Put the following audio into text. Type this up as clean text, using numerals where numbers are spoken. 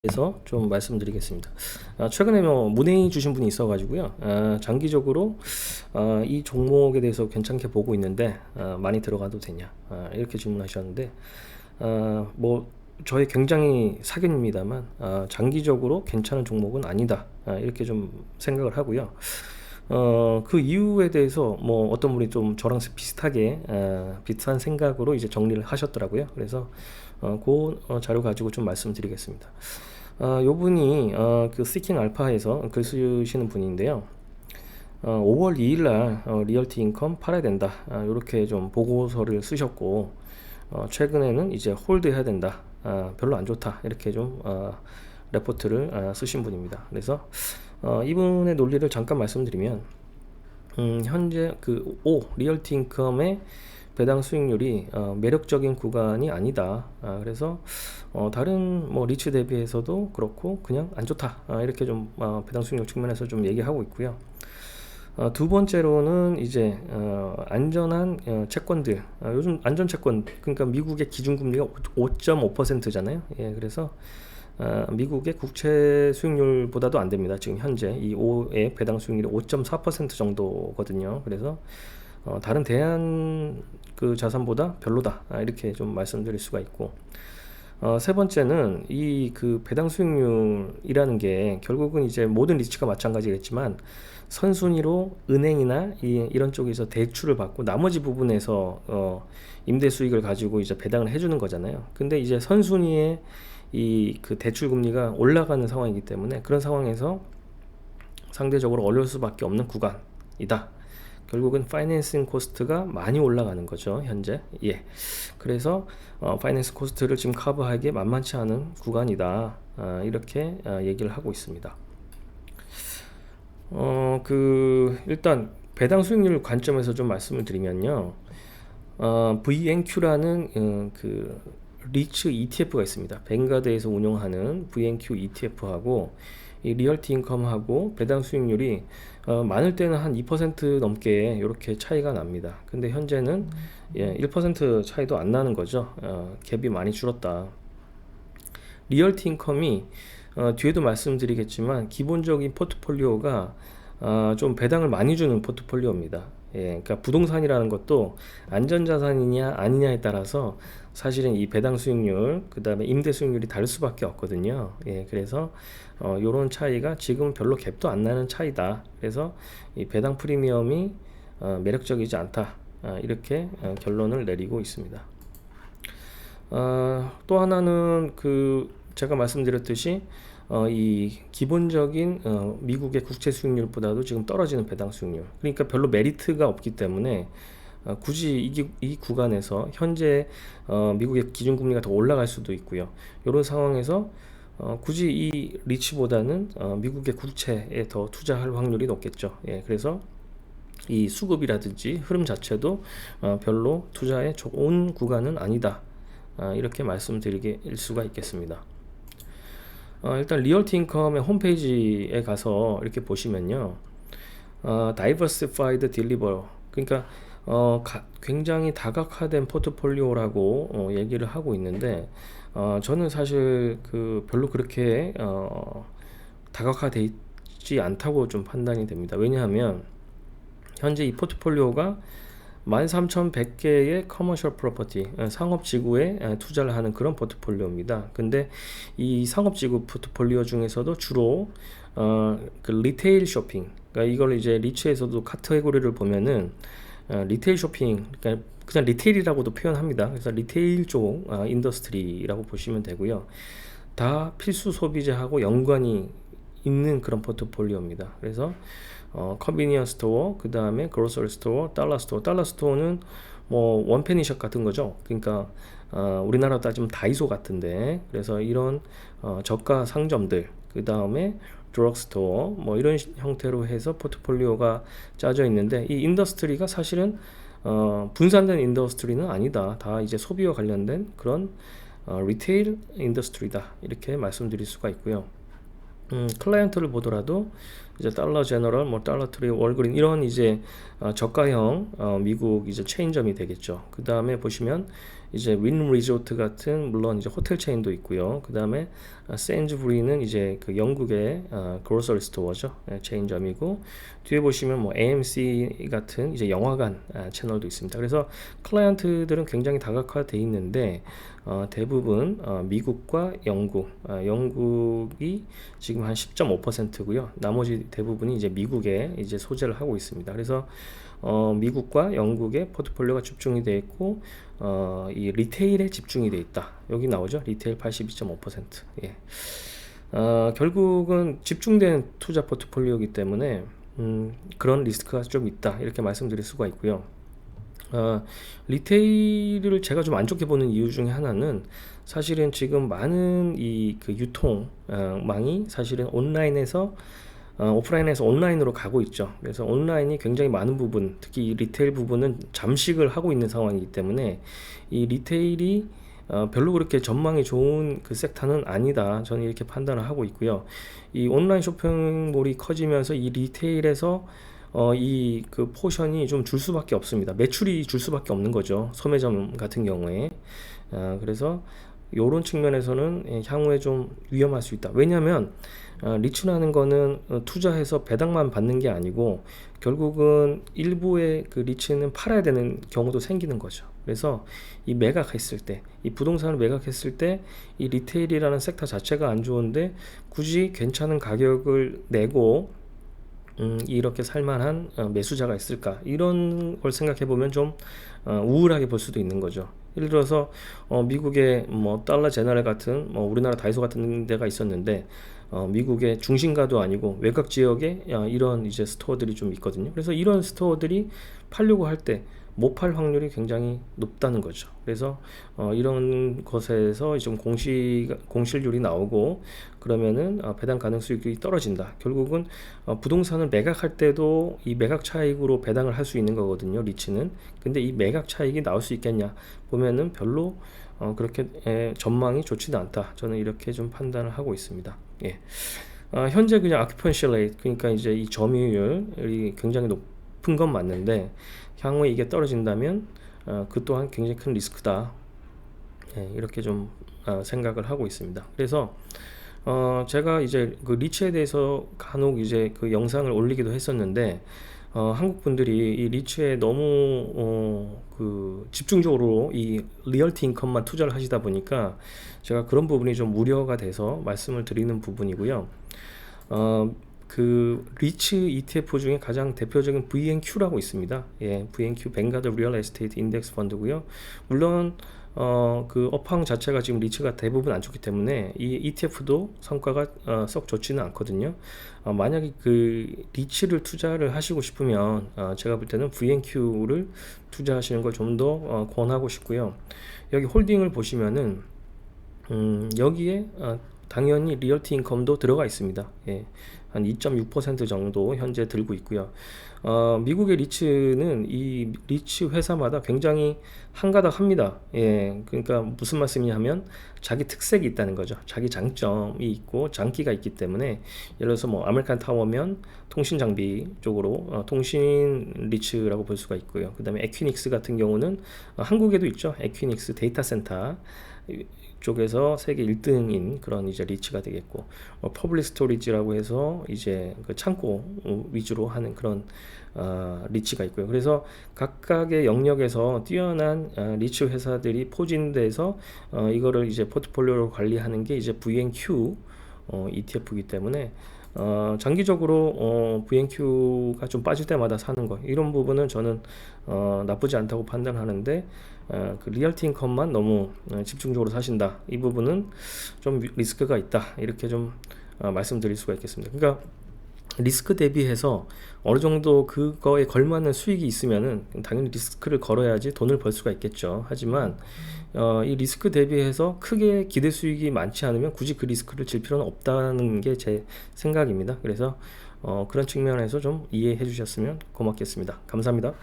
대해서 좀 말씀드리겠습니다. 최근에 문의 주신 분이 있어가지고요. 장기적으로 이 종목에 대해서 괜찮게 보고 있는데 많이 들어가도 되냐 이렇게 질문하셨는데 뭐 저의 굉장히 사견입니다만 장기적으로 괜찮은 종목은 아니다 이렇게 좀 생각을 하고요. 그 이유에 대해서 뭐 어떤 분이 좀 저랑 비슷하게 비슷한 생각으로 이제 정리를 하셨더라고요. 그래서 그 자료 가지고 좀 말씀드리겠습니다. 요 분이 그 시킹 알파에서 글 쓰시는 분인데요. 5월 2일 날 리얼티 인컴 팔아야 된다. 이렇게 좀 보고서를 쓰셨고 최근에는 이제 홀드 해야 된다. 별로 안 좋다. 이렇게 좀 레포트를 쓰신 분입니다. 그래서 이분의 논리를 잠깐 말씀드리면 현재 그 리얼티 인컴의 배당 수익률이 매력적인 구간이 아니다. 그래서 다른 뭐 리츠 대비해서도 그렇고 그냥 안 좋다. 이렇게 좀 배당 수익률 측면에서 좀 얘기하고 있고요. 두 번째로는 이제 안전한 채권들, 요즘 안전 채권, 그러니까 미국의 기준금리가 5.5%잖아요. 예, 그래서 미국의 국채 수익률보다도 안 됩니다. 지금 현재 이 5의 배당 수익률이 5.4% 정도거든요. 그래서 다른 대안 그 자산보다 별로다. 이렇게 좀 말씀드릴 수가 있고, 세 번째는 이 그 배당 수익률이라는 게 결국은 이제 모든 리츠가 마찬가지겠지만 선순위로 은행이나 이런 쪽에서 대출을 받고 나머지 부분에서 임대 수익을 가지고 이제 배당을 해주는 거잖아요. 근데 이제 선순위에 이 그 대출 금리가 올라가는 상황이기 때문에 그런 상황에서 상대적으로 어려울 수밖에 없는 구간이다. 결국은 파이낸싱 코스트가 많이 올라가는 거죠, 현재. 예. 그래서 파이낸싱 코스트를 지금 커버하기에 만만치 않은 구간이다. 이렇게 얘기를 하고 있습니다. 일단 배당 수익률 관점에서 좀 말씀을 드리면요. VNQ라는 그 리츠 ETF가 있습니다. 뱅가드에서 운영하는 VNQ ETF하고 이 리얼티 인컴하고 배당 수익률이 많을 때는 한 2% 넘게 이렇게 차이가 납니다. 근데 현재는 1% 차이도 안 나는 거죠. 갭이 많이 줄었다. 리얼티 인컴이 뒤에도 말씀드리겠지만 기본적인 포트폴리오가 좀 배당을 많이 주는 포트폴리오입니다. 예, 그러니까 부동산이라는 것도 안전자산이냐 아니냐에 따라서 사실은 이 배당 수익률, 그 다음에 임대 수익률이 다를 수밖에 없거든요. 예, 그래서 요런 차이가 지금 별로 갭도 안 나는 차이다. 그래서 이 배당 프리미엄이 매력적이지 않다. 이렇게 결론을 내리고 있습니다. 또 하나는 그 제가 말씀드렸듯이 이 기본적인 미국의 국채 수익률보다도 지금 떨어지는 배당 수익률, 그러니까 별로 메리트가 없기 때문에 굳이 이 구간에서 현재 미국의 기준금리가 더 올라갈 수도 있고요. 이런 상황에서 굳이 이 리츠보다는 미국의 국채에 더 투자할 확률이 높겠죠. 예, 그래서 이 수급이라든지 흐름 자체도 별로 투자에 좋은 구간은 아니다. 이렇게 말씀드릴 수가 있겠습니다. 일단 리얼티 인컴의 홈페이지에 가서 이렇게 보시면요, Diversified Deliver, 그러니까 굉장히 다각화된 포트폴리오라고 얘기를 하고 있는데 저는 사실 그 별로 그렇게 다각화되어 있지 않다고 좀 판단이 됩니다. 왜냐하면 현재 이 포트폴리오가 13,100개의 커머셜 프로퍼티, 상업지구에 투자를 하는 그런 포트폴리오입니다. 근데 이 상업지구 포트폴리오 중에서도 주로 그 리테일 쇼핑, 그러니까 이걸 이제 리츠에서도 카테고리를 보면은 리테일 쇼핑, 그러니까 그냥 리테일이라고도 표현합니다. 그래서 리테일 쪽 인더스트리라고 보시면 되고요. 다 필수 소비재하고 연관이 있는 그런 포트폴리오입니다. 그래서 컨비니언스 스토어, 그 다음에 그로서리 스토어, 달러 스토어. 달러 스토어는 뭐 원페니숍 같은 거죠. 그러니까 우리나라 따지면 다이소 같은데, 그래서 이런 저가 상점들, 그 다음에 드럭스토어, 뭐 이런 형태로 해서 포트폴리오가 짜져 있는데, 이 인더스트리가 사실은 분산된 인더스트리는 아니다. 다 이제 소비와 관련된 그런 리테일 인더스트리다. 이렇게 말씀드릴 수가 있고요. 클라이언트를 보더라도 이제 달러 제너럴, 뭐 달러 트리, 월그린 이런 이제 저가형 미국 이제 체인점이 되겠죠. 그 다음에 보시면 이제 윈 리조트 같은 물론 이제 호텔 체인도 있고요. 그 다음에 세인즈부리는 이제 그 영국의 그로서리 스토어죠. 체인점이고 뒤에 보시면 뭐 AMC 같은 이제 영화관 채널도 있습니다. 그래서 클라이언트들은 굉장히 다각화되어 있는데 대부분 미국과 영국이 지금 한 10.5%고요. 나머지 대부분이 이제 미국에 이제 소재를 하고 있습니다. 그래서 미국과 영국의 포트폴리오가 집중이 되어 있고 이 리테일에 집중이 되어 있다. 여기 나오죠. 리테일 82.5%. 예. 결국은 집중된 투자 포트폴리오이기 때문에 그런 리스크가 좀 있다. 이렇게 말씀드릴 수가 있고요. 리테일을 제가 좀 안 좋게 보는 이유 중에 하나는 사실은 지금 많은 이 그 유통망이 사실은 온라인에서 오프라인에서 온라인으로 가고 있죠. 그래서 온라인이 굉장히 많은 부분, 특히 이 리테일 부분은 잠식을 하고 있는 상황이기 때문에 이 리테일이 별로 그렇게 전망이 좋은 그 섹터는 아니다. 저는 이렇게 판단을 하고 있고요. 이 온라인 쇼핑몰이 커지면서 이 리테일에서 이 그 포션이 좀 줄 수밖에 없습니다. 매출이 줄 수밖에 없는 거죠. 소매점 같은 경우에. 그래서 요런 측면에서는 향후에 좀 위험할 수 있다. 왜냐하면 리츠라는 거는 투자해서 배당만 받는 게 아니고 결국은 일부의 그 리츠는 팔아야 되는 경우도 생기는 거죠. 그래서 이 매각했을 때, 이 부동산을 매각했을 때 이 리테일이라는 섹터 자체가 안 좋은데 굳이 괜찮은 가격을 내고 이렇게 살만한 매수자가 있을까, 이런 걸 생각해 보면 좀 우울하게 볼 수도 있는 거죠. 예를 들어서 미국의 뭐 달러 제너럴 같은 뭐 우리나라 다이소 같은 데가 있었는데 미국의 중심가도 아니고 외곽 지역에 이런 이제 스토어들이 좀 있거든요. 그래서 이런 스토어들이 팔려고 할 때 못 팔 확률이 굉장히 높다는 거죠. 그래서 이런 것에서 좀 공실률이 나오고 그러면은 배당 가능성이 떨어진다. 결국은 부동산을 매각할 때도 이 매각 차익으로 배당을 할 수 있는 거거든요. 리츠는. 근데 이 매각 차익이 나올 수 있겠냐 보면은 별로 그렇게 전망이 좋지는 않다. 저는 이렇게 좀 판단을 하고 있습니다. 예. 현재 그냥 occupancy rate, 그러니까 이제 이 점유율이 굉장히 높은 건 맞는데 향후에 이게 떨어진다면 그 또한 굉장히 큰 리스크다. 예, 이렇게 좀 생각을 하고 있습니다. 그래서 제가 이제 그 리츠에 대해서 간혹 이제 그 영상을 올리기도 했었는데 한국 분들이 이 리츠에 너무 그 집중적으로 이 리얼티 인컴만 투자를 하시다 보니까 제가 그런 부분이 좀 우려가 돼서 말씀을 드리는 부분이고요. 그 리츠 ETF 중에 가장 대표적인 VNQ라고 있습니다. 예, VNQ 뱅가드 리얼 에스테이트 인덱스 펀드고요. 물론 그 업황 자체가 지금 리츠가 대부분 안 좋기 때문에 이 ETF도 성과가 썩 좋지는 않거든요. 만약에 그 리츠를 투자를 하시고 싶으면 제가 볼 때는 VNQ를 투자하시는 걸 좀 더 권하고 싶고요. 여기 홀딩을 보시면은 여기에 당연히 리얼티 인컴도 들어가 있습니다. 예, 한 2.6% 정도 현재 들고 있고요. 미국의 리츠는 이 리츠 회사마다 굉장히 한가닥합니다. 예, 그러니까 무슨 말씀이냐 하면 자기 특색이 있다는 거죠. 자기 장점이 있고 장기가 있기 때문에 예를 들어서 뭐 아메리칸 타워면 통신 장비 쪽으로 통신 리츠라고 볼 수가 있고요. 그 다음에 에퀴닉스 같은 경우는 한국에도 있죠. 에퀴닉스 데이터 센터 쪽에서 세계 1등인 그런 이제 리츠가 되겠고, 퍼블릭 스토리지라고 해서 이제 그 창고 위주로 하는 그런 리츠가 있고요. 그래서 각각의 영역에서 뛰어난 리츠 회사들이 포진돼서 이거를 이제 포트폴리오로 관리하는 게 이제 VNQ ETF이기 때문에 장기적으로 VNQ가 좀 빠질 때마다 사는 거, 이런 부분은 저는 나쁘지 않다고 판단하는데 그 리얼티 인컴만 너무 집중적으로 사신다, 이 부분은 좀 리스크가 있다, 이렇게 좀 말씀드릴 수가 있겠습니다. 그러니까 리스크 대비해서 어느 정도 그거에 걸맞는 수익이 있으면은 당연히 리스크를 걸어야지 돈을 벌 수가 있겠죠. 하지만 이 리스크 대비해서 크게 기대 수익이 많지 않으면 굳이 그 리스크를 질 필요는 없다는 게 제 생각입니다. 그래서 그런 측면에서 좀 이해해 주셨으면 고맙겠습니다. 감사합니다.